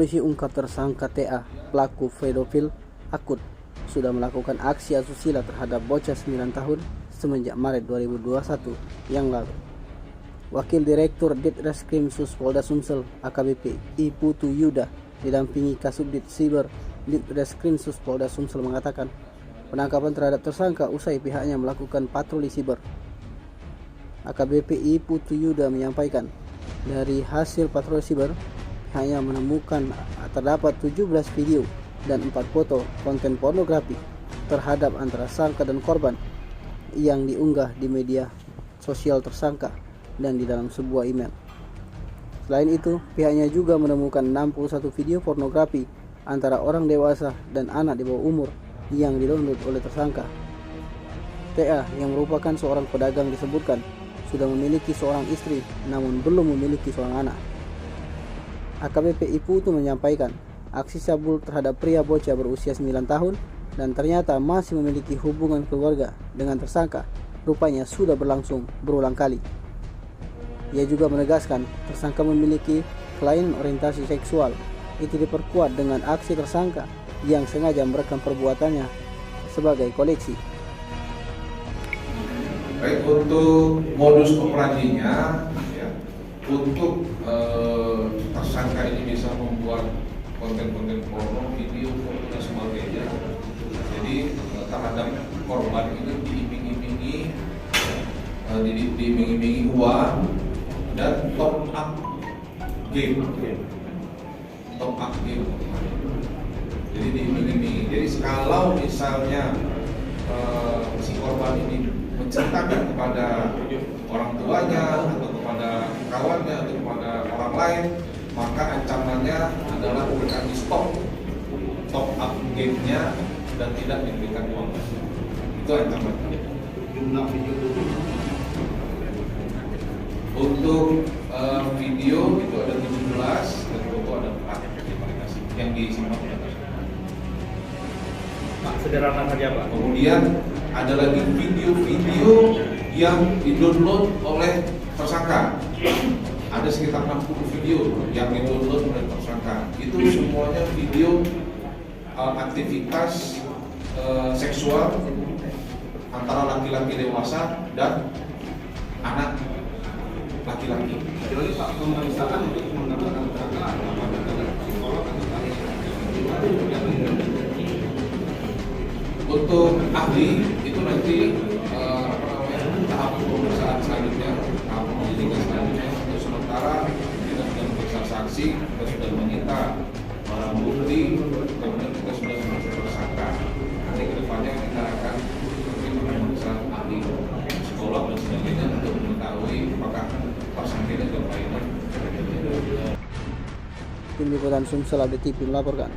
Polisi ungkap tersangka TA, pelaku pedofil akut, sudah melakukan aksi asusila terhadap bocah 9 tahun semenjak Maret 2021 yang lalu. Wakil Direktur Ditreskrim Sus Polda Sumsel AKBP I Putu Yuda didampingi Kasubdit Siber Ditreskrim Sus Polda Sumsel mengatakan penangkapan terhadap tersangka usai pihaknya melakukan patroli siber. AKBP I Putu Yuda menyampaikan, dari hasil patroli siber, pihaknya menemukan terdapat 17 video dan 4 foto konten pornografi terhadap antara tersangka dan korban yang diunggah di media sosial tersangka dan di dalam sebuah email. Selain itu, pihaknya juga menemukan 61 video pornografi antara orang dewasa dan anak di bawah umur yang didownload oleh tersangka. TA yang merupakan seorang pedagang disebutkan sudah memiliki seorang istri namun belum memiliki seorang anak. AKBP Ipu itu menyampaikan aksi cabul terhadap pria bocah berusia 9 tahun dan ternyata masih memiliki hubungan keluarga dengan tersangka rupanya sudah berlangsung berulang kali. Ia juga menegaskan tersangka memiliki kelainan orientasi seksual. Itu diperkuat dengan aksi tersangka yang sengaja merekam perbuatannya sebagai koleksi. Baik, untuk modus operandinya, ya, untuk tersangka ini bisa membuat konten-konten porno, video, foto dan sebagainya. Jadi terhadap korban ini diiming-imingi uang dan top up game. Jadi diiming-imingi. Jadi kalau misalnya si korban ini menceritakan kepada orang tuanya atau kepada kawannya atau kepada orang lain, maka ancamannya adalah akan di stop top up game-nya dan tidak diberikan uang. Itu ancamannya. Jumlah video untuk video itu ada 17 dan foto ada 4 yang disimpan oleh tersangka. Pak, sederhana saja Pak. Kemudian ada lagi video-video yang didownload oleh tersangka. Ada sekitar 60 video yang didownload oleh tersangka. Itu semuanya video aktivitas seksual antara laki-laki dewasa dan anak laki-laki. Jadi Pak, pemeriksaan untuk mendapatkan tersangka apakah ada psikolog atau untuk ahli itu nanti tahap pemeriksaan selanjutnya, tahap penyelidikan selanjutnya. Untuk sementara kita sudah memeriksa saksi, kita sudah menyita barang bukti, kemudian kita sudah memeriksa tersangka. Nanti kedepannya kita akan memeriksa ahli psikolog dan sebagainya untuk mengetahui apakah tersangka ini ada kaitan. Tim Liputan Sumsel ABTV melaporkan.